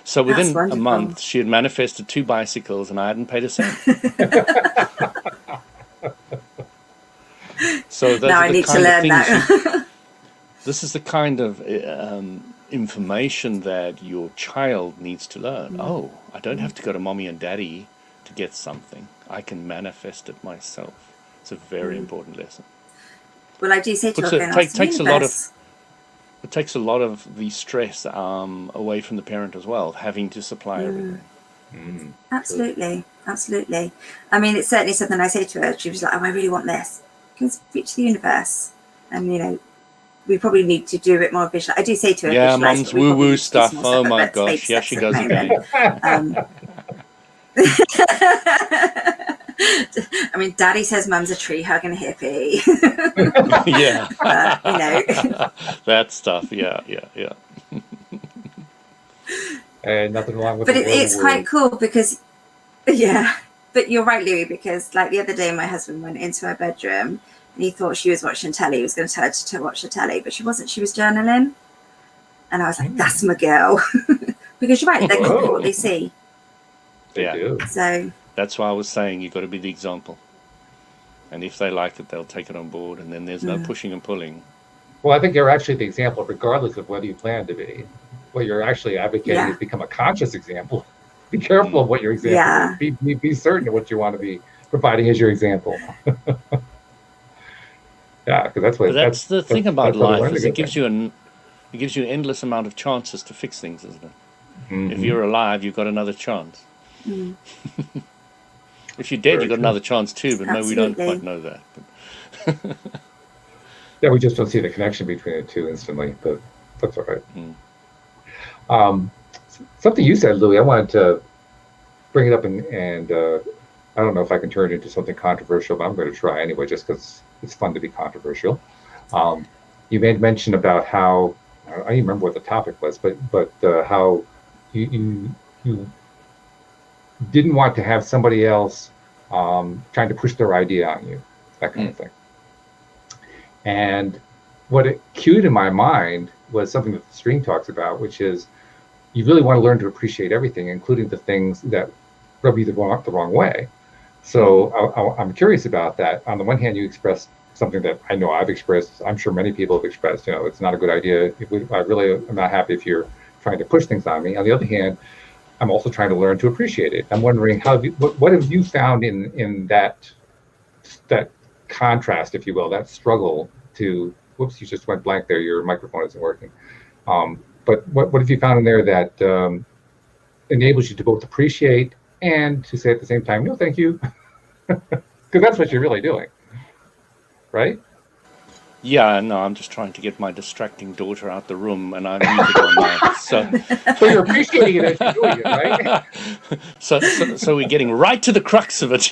So within a month, she had manifested 2 bicycles, and I hadn't paid a cent. So now I need to learn that. This is the kind of information that your child needs to learn. Oh, I don't have to go to mommy and daddy to get something. I can manifest it myself. It's a very important lesson. Well, I do say to her, it takes a lot of the stress away from the parent as well, having to supply everything. Absolutely. I mean, it's certainly something I say to her. She was like, "Oh, I really want this." You can speak to the universe, and we probably need to do a bit more visual. I do say to her, "Yeah, mom's woo-woo stuff. Oh my gosh, here she goes again." I mean, Daddy says mum's a tree hugging hippie. Yeah. But, that stuff. Yeah. And nothing wrong with But the it's word. quite cool because, yeah. But you're right, Louis, because like the other day, my husband went into her bedroom and he thought she was watching telly. He was going to tell her to watch the telly, but she wasn't. She was journaling. And I was like, that's my girl. Because you're right, they copy what they see. Yeah. Do. So That's why I was saying you've got to be the example. And if they like it, they'll take it on board, and then there's no pushing and pulling. Well, I think you're actually the example, regardless of whether you plan to be. What you're actually advocating is become a conscious example. Be careful of what your example is. Be certain of what you want to be providing as your example. Yeah, because that's what. But that's the thing about what I life learned is to it go gives you an endless amount of chances to fix things, isn't it? Mhm. If you're alive, you've got another chance. mm, If you're dead, Very you've got true. another chance too. But no, we don't Absolutely. quite know that. But Yeah, we just don't see the connection between the two instantly, but that's all right. Something you said, Louis, I wanted to bring it up, and I don't know if I can turn it into something controversial, but I'm going to try anyway, just because it's fun to be controversial. You made mention about how I don't even remember what the topic was, but how you didn't want to have somebody else trying to push their idea on you, that kind of thing. And what it cued in my mind was something that the stream talks about, which is you really want to learn to appreciate everything, including the things that rub you the wrong way. So I'm curious about that. On the one hand, you expressed something that I know I've expressed. I'm sure many people have expressed. It's not a good idea. I really am not happy if you're trying to push things on me. On the other hand, I'm also trying to learn to appreciate it. I'm wondering what have you found in that contrast, if you will, that struggle to. Whoops, you just went blank there. Your microphone isn't working. But what have you found in there that enables you to both appreciate and to say at the same time, no, thank you, because that's what you're really doing, right? yeah, no, I'm just trying to get my distracting daughter out the room, and I'm muted on that. So you're appreciating it as you're doing it, right? So we're getting right to the crux of it.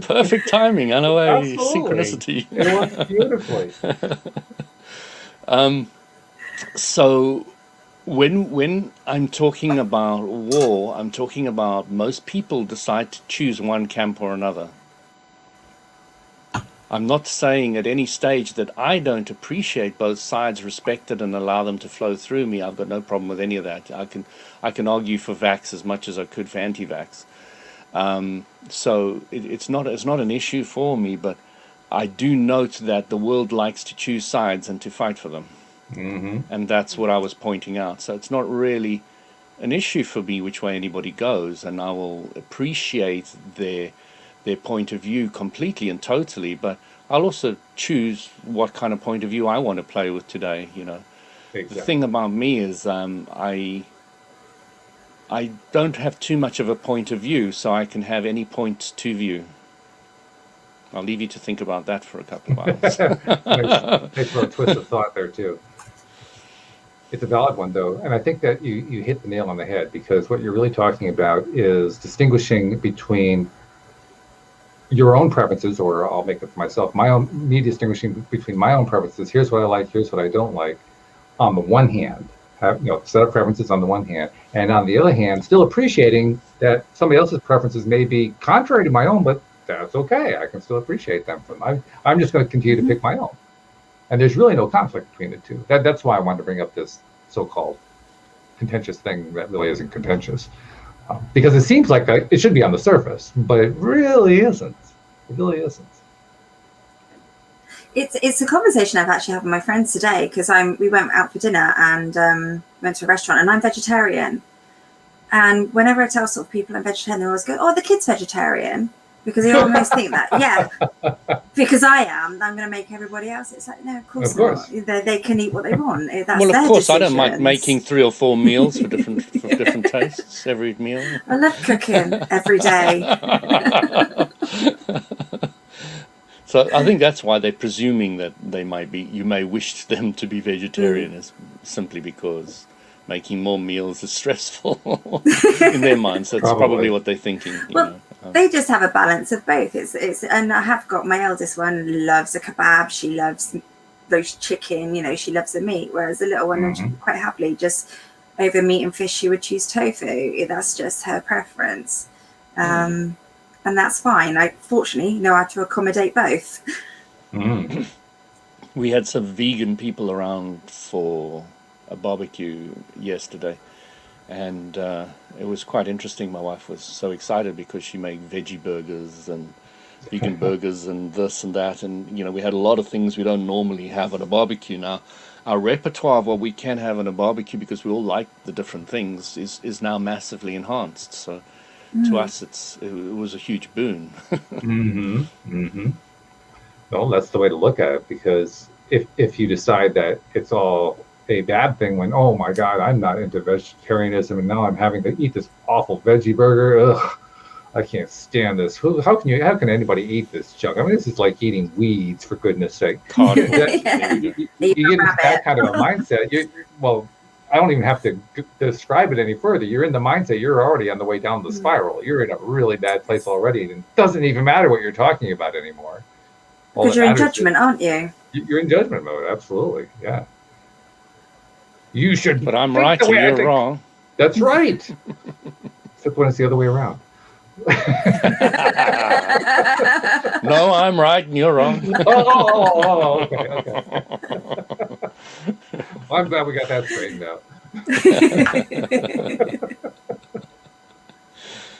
Perfect timing, LOA synchronicity. It works beautifully. So when I'm talking about war, I'm talking about most people decide to choose one camp or another. I'm not saying at any stage that I don't appreciate both sides, respect it, and allow them to flow through me. I've got no problem with any of that. I can argue for vax as much as I could for anti-vax. So it's not an issue for me, but I do note that the world likes to choose sides and to fight for them. Mm-hmm. And that's what I was pointing out. So it's not really an issue for me which way anybody goes, and I will appreciate their point of view completely and totally, but I'll also choose what kind of point of view I want to play with today. Exactly. The thing about me is I don't have too much of a point of view, so I can have any point to view. I'll leave you to think about that for a couple of hours. Nice little twist of thought there too. It's a valid one though, and I think that you hit the nail on the head, because what you're really talking about is distinguishing between your own preferences, or I'll make it for myself, distinguishing between my own preferences. Here's what I like, here's what I don't like. On the one hand, set of preferences on the one hand, and on the other hand, still appreciating that somebody else's preferences may be contrary to my own, but that's okay. I can still appreciate them. I'm just going to continue to pick my own. And there's really no conflict between the two. That's why I wanted to bring up this so-called contentious thing that really isn't contentious. Because it seems like it should be on the surface, but it really isn't. It really isn't. It's a conversation I've actually had with my friends today, because we went out for dinner and went to a restaurant, and I'm vegetarian. And whenever I tell sort of people I'm vegetarian, they always go, "Oh, the kid's vegetarian," because they almost think that, yeah, because I am, I'm going to make everybody else. It's like, no, of course not. They can eat what they want. That's well, of course, decisions. I don't mind making 3 or 4 meals for different tastes every meal. I love cooking every day. So I think that's why they're presuming that you may wish them to be vegetarian, is simply because making more meals is stressful in their minds. That's probably what they're thinking. They just have a balance of both. And I have got my eldest one loves a kebab. She loves roast chicken, she loves the meat, whereas the little one, quite happily, just over meat and fish, she would choose tofu. That's just her preference. And that's fine. I fortunately know how to accommodate both. We had some vegan people around for a barbecue yesterday, and it was quite interesting. My wife was so excited because she made veggie burgers and vegan burgers and this and that, and we had a lot of things we don't normally have at a barbecue. Now our repertoire of what we can have at a barbecue, because we all like the different things, is now massively enhanced. So to us it was a huge boon. Well, that's the way to look at it, because if you decide that it's all a bad thing when, oh my God, I'm not into vegetarianism and now I'm having to eat this awful veggie burger. Ugh, I can't stand this. How can anybody eat this junk? I mean, this is like eating weeds, for goodness sake. You get into that kind of a mindset. Well, I don't even have to describe it any further. You're in the mindset. You're already on the way down the spiral. You're in a really bad place already, and it doesn't even matter what you're talking about anymore. Because you're in judgment, aren't you? You're in judgment mode, absolutely, yeah. You should. But I'm right and you're wrong. That's right. Except when it's the other way around. No, I'm right and you're wrong. Okay. Well, I'm glad we got that straightened out.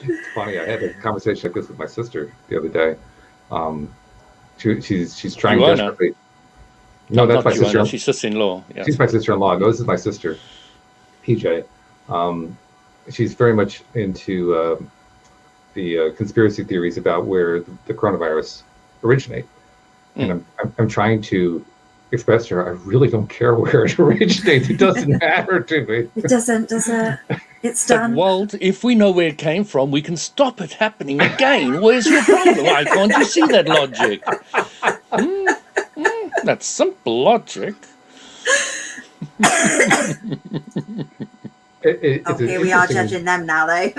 It's funny. I had a conversation like this with my sister the other day. She's trying desperately. No, that's my sister. She's sister-in-law. Yeah. She's my sister-in-law. No, this is my sister, PJ. She's very much into the conspiracy theories about where the coronavirus originate. And I'm trying to express to her, I really don't care where it originates. It doesn't matter to me. It doesn't, does it? It's done. Walt, if we know where it came from, we can stop it happening again. Where's your problem? Why can't you see that logic? That's simple logic. Okay, we are judging them now, though.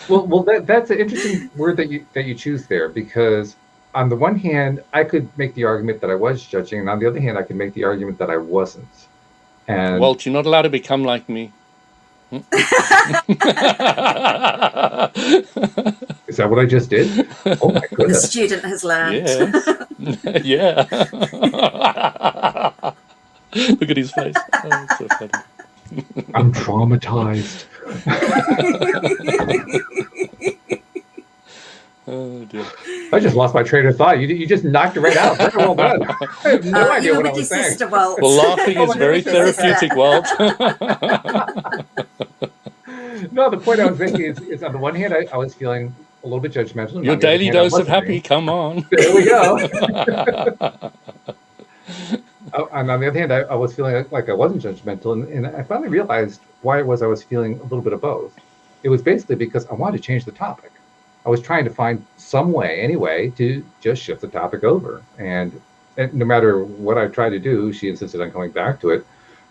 Well, that's an interesting word that you choose there, because on the one hand, I could make the argument that I was judging, and on the other hand, I could make the argument that I wasn't. And Walt, you're not allowed to become like me. Is that what I just did? Oh my goodness! The student has learned. Yeah. Look at his face. Oh, it's so funny. I'm traumatized. Oh dear. I just lost my train of thought. You just knocked it right out. Very well done. I have no idea what I was saying. Sister, Walt. Well, laughing is very therapeutic, Walt. No, the point I was making is on the one hand, I was feeling a little bit judgmental. Your daily dose of happy, come on. There we go. And on the other hand, I was feeling like I wasn't judgmental, and I finally realized why it was I was feeling a little bit of both. It was basically because I wanted to change the topic. I was trying to find some way, anyway, to just shift the topic over. And no matter what I tried to do, she insisted on coming back to it.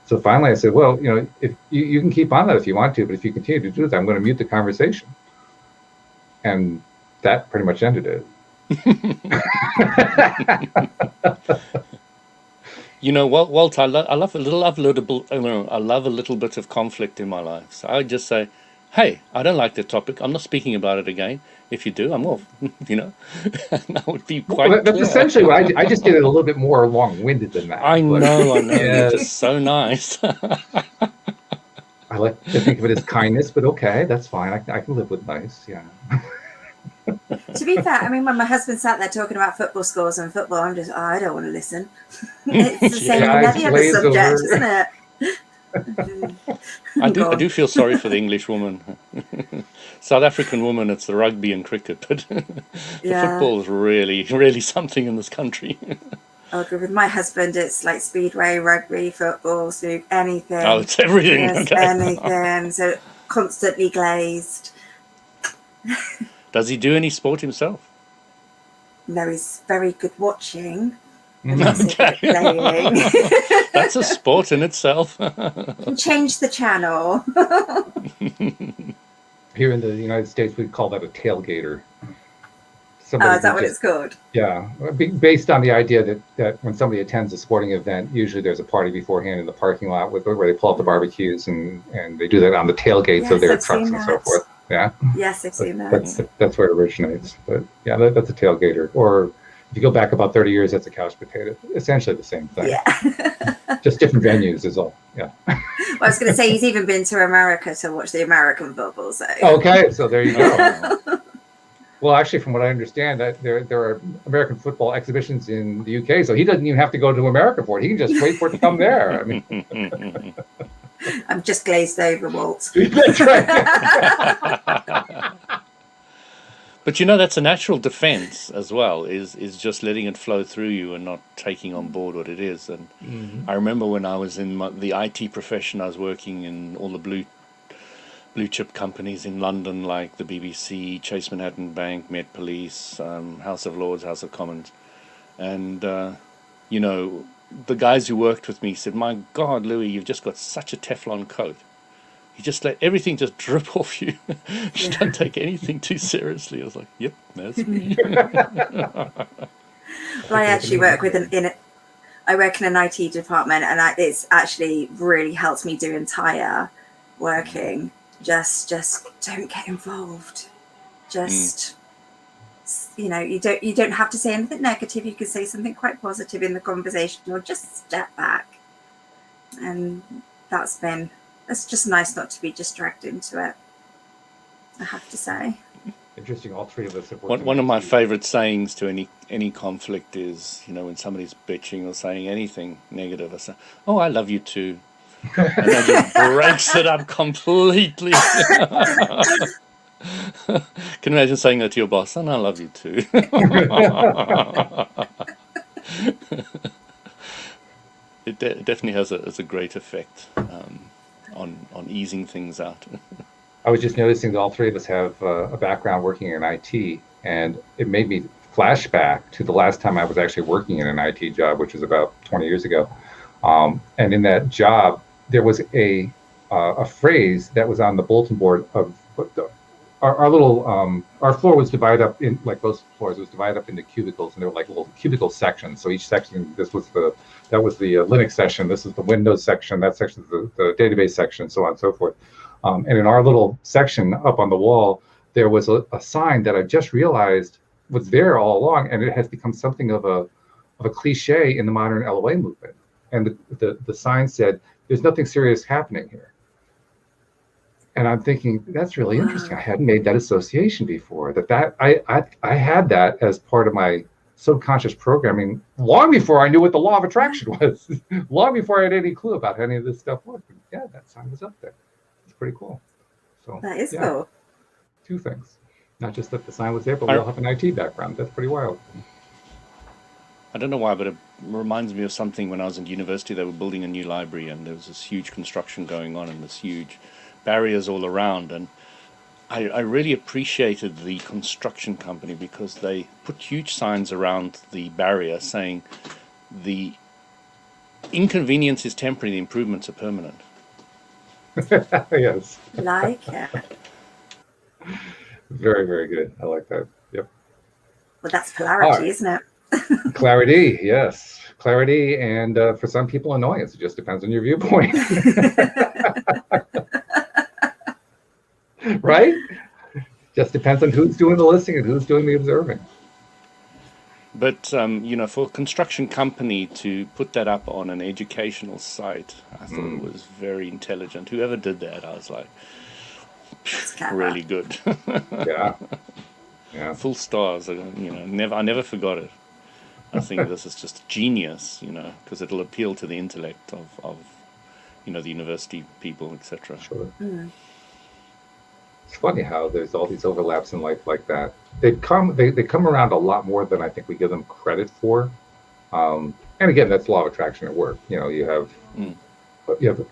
So finally I said, well, if you can keep on that if you want to, but if you continue to do that, I'm going to mute the conversation. And that pretty much ended it. Walt, I love a little bit of conflict in my life. So I would just say, hey, I don't like the topic. I'm not speaking about it again. If you do, I'm off. That would be quite. Well, that's essentially what I just did it a little bit more long-winded than that. I know. It's just so nice. I like to think of it as kindness, but okay, that's fine. I can live with nice. Yeah. To be fair, I mean, when my husband sat there talking about football scores and football, I'm just, I don't want to listen. It's the same with every other subject, isn't it? I do feel sorry for the English woman. South African woman, it's the rugby and cricket, but the football is really, really something in this country. With my husband, it's like speedway, rugby, football, so anything. Oh, it's everything. Yes, okay. Anything. So constantly glazed. Does he do any sport himself? No, he's very good watching. Okay. That's a sport in itself. Change the channel. Here in the United States, we'd call that a tailgater. somebody is that who what just, it's called? yeah, based on the idea that when somebody attends a sporting event, usually there's a party beforehand in the parking lot where they pull out the barbecues and they do that on the tailgates of Yes, their I've trucks seen and so that. forth. Yeah, Yes, I've seen that. that's where it originates. But yeah, that's a tailgater. Or if you go back about 30 years, that's a couch potato. Essentially the same thing. Yeah. Just different venues is all. Yeah. Well, I was going to say he's even been to America to watch the American football. So Okay, so there you go. Well, actually, from what I understand, that there are American football exhibitions in the UK, so he doesn't even have to go to America for it. He can just wait for it to come there. I mean, I'm just glazed over, Walt. that's right. But you know, that's a natural defense as well, is just letting it flow through you and not taking on board what it is. And I remember when I was in the IT profession, I was working in all the blue chip companies in London, like the BBC, Chase Manhattan Bank, Met Police, House of Lords, House of Commons. And, you know, the guys who worked with me said, "My God, Louis, you've just got such a Teflon coat. You just let everything just drip off you. You don't take anything too seriously." I was like, "Yep, that's me." Well, I actually work with I work in an IT department, and it's actually really helped me do entire working. Just don't get involved. Just you know, you don't have to say anything negative. You can say something quite positive in the conversation, or just step back. And it's just nice not to be just dragged into it, I have to say. Interesting. All three of us have One of my favorite sayings to any conflict is, you know, when somebody's bitching or saying anything negative, I say, "Oh, I love you too." And that just breaks it up completely. Can you imagine saying that to your boss? "And I love you too." It definitely has a great effect on easing things out. I was just noticing that all three of us have a background working in IT, and it made me flashback to the last time I was actually working in an IT job, which was about 20 years ago. And in that job, there was a phrase that was on the bulletin board of our little our floor was divided up in, like most floors, was divided up into cubicles, and there were like little cubicle sections. So each section, that was the Linux section, this is the Windows section, that section is the database section, so on and so forth. And in our little section up on the wall, there was a sign that I just realized was there all along, and it has become something of a cliche in the modern LOA movement. And the sign said, "There's nothing serious happening here." And I'm thinking, that's really interesting. I hadn't made that association before. I had that as part of my subconscious programming long before I knew what the law of attraction was, long before I had any clue about how any of this stuff worked. And yeah, that sign was up there. It's pretty cool. So That is cool. Two things. Not just that the sign was there, but we all have an IT background. That's pretty wild. I don't know why, but it reminds me of something when I was in university. They were building a new library, and there was this huge construction going on, and this huge barriers all around. And I really appreciated the construction company because they put huge signs around the barrier saying the inconvenience is temporary, the improvements are permanent. Yes. Like it. Very, very good. I like that. Yep. Well, that's polarity, isn't it? Clarity, yes. Clarity, and for some people, annoyance. It just depends on your viewpoint. Right? Just depends on who's doing the listening and who's doing the observing. But, you know, for a construction company to put that up on an educational site, I thought it was very intelligent. Whoever did that, I was like, really good. Yeah. Full stars. You know, I never forgot it. I think this is just genius, you know, because it'll appeal to the intellect of you know, the university people, etc. Sure. It's funny how there's all these overlaps in life like that. They come around a lot more than I think we give them credit for. And again, that's law of attraction at work. You know, you have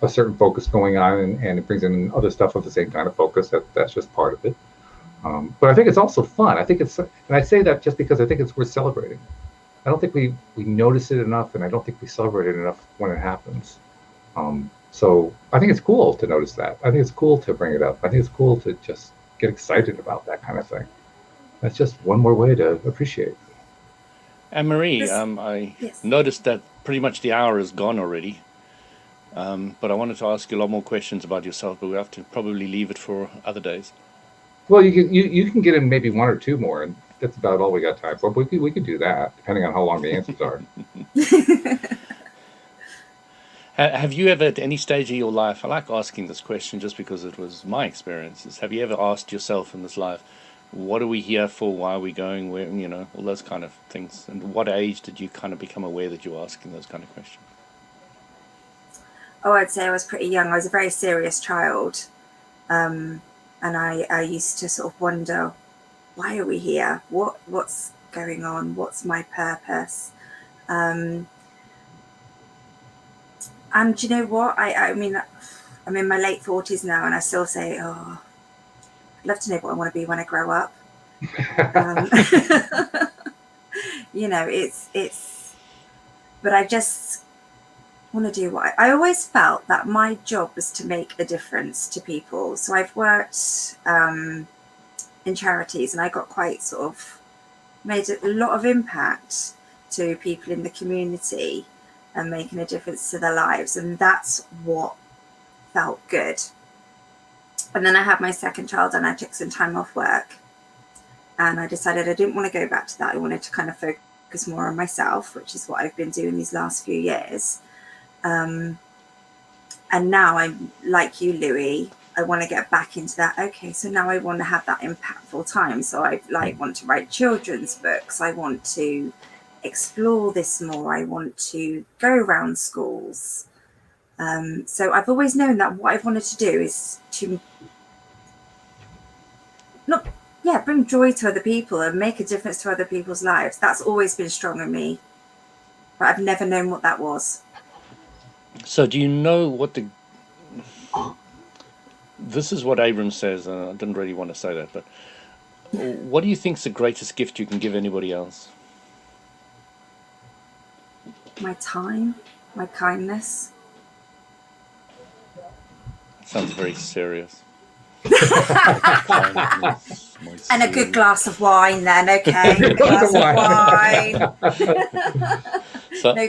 a certain focus going on, and it brings in other stuff of the same kind of focus. That's just part of it. But I think it's also fun. I think and I say that just because I think it's worth celebrating. I don't think we notice it enough, and I don't think we celebrate it enough when it happens. So I think it's cool to notice that. I think it's cool to bring it up. I think it's cool to just get excited about that kind of thing. That's just one more way to appreciate. Anne-Marie, I noticed that pretty much the hour is gone already. But I wanted to ask you a lot more questions about yourself, but we have to probably leave it for other days. Well, you can get in maybe one or two more, and that's about all we got time for. But we could do that, depending on how long the answers are. Have you ever, at any stage of your life, I like asking this question just because it was my experiences. Have you ever asked yourself in this life, what are we here for? Why are we going? Where, all those kind of things. And what age did you kind of become aware that you were asking those kind of questions? Oh, I'd say I was pretty young. I was a very serious child. And I used to sort of wonder, why are we here? What's going on? What's my purpose? And you know what? I mean, I'm in my late 40s now, and I still say, I'd love to know what I want to be when I grow up. But I just want to do what I always felt that my job was to make a difference to people. So I've worked in charities, and I got quite sort of made a lot of impact to people in the community and making a difference to their lives. And that's what felt good. And then I had my second child, and I took some time off work, and I decided I didn't want to go back to that. I wanted to kind of focus more on myself, which is what I've been doing these last few years. And now I'm like you, Louis, I want to get back into that. Okay, so now I want to have that impactful time. So I want to write children's books. I want to explore this more. I want to go around schools. So I've always known that what I've wanted to do is to bring joy to other people and make a difference to other people's lives. That's always been strong in me, but I've never known what that was. So do you know what this is what Abram says, and I didn't really want to say that, but what do you think is the greatest gift you can give anybody else? My time, my kindness. Sounds very serious. And a good glass of wine then, okay? A glass of wine. So no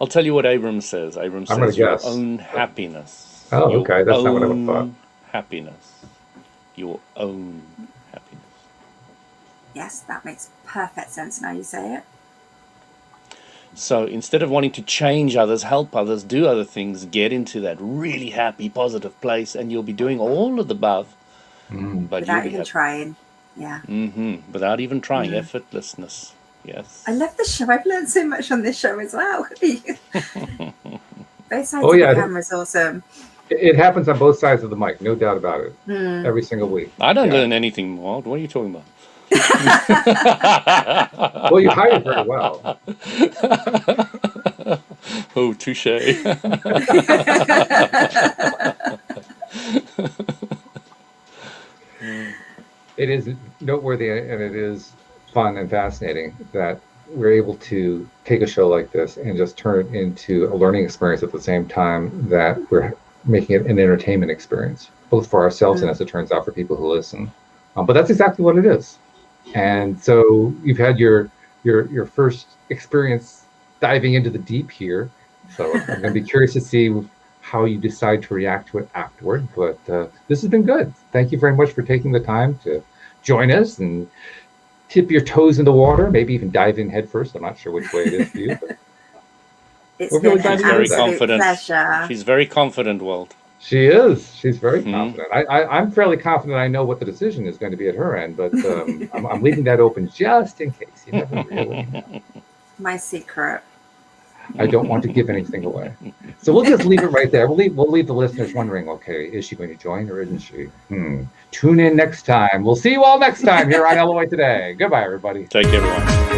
I'll tell you what Abram says. Abram says your own happiness. Oh, okay. That's not what I would have thought. Happiness. Your own happiness. Yes, that makes perfect sense now you say it. So instead of wanting to change others, help others, do other things, get into that really happy, positive place, and you'll be doing all of the above. But without even trying. Yeah. Without even trying. Effortlessness. Yes. I love the show. I've learned so much on this show as well. Both sides of the camera is awesome. It happens on both sides of the mic, no doubt about it. Every single week. I don't learn anything, Walt. What are you talking about? Well, you hide very well. Oh, touche. It is noteworthy, and it is fun and fascinating that we're able to take a show like this and just turn it into a learning experience at the same time that we're making it an entertainment experience, both for ourselves and, as it turns out, for people who listen. But that's exactly what it is. And so you've had your first experience diving into the deep here. So I'm going to be curious to see how you decide to react to it afterward. But this has been good. Thank you very much for taking the time to join us and tip your toes in the water, maybe even dive in head first. I'm not sure which way it is for you. But it's been an absolute pleasure. She's very confident, Walt. She is. She's very confident. I'm fairly confident I know what the decision is going to be at her end, but I'm leaving that open just in case. You never really know. My secret. I don't want to give anything away. So we'll just leave it right there. We'll leave the listeners wondering, okay, is she going to join or isn't she? Tune in next time. We'll see you all next time here on LOA Today. Goodbye, everybody. Take care, everyone.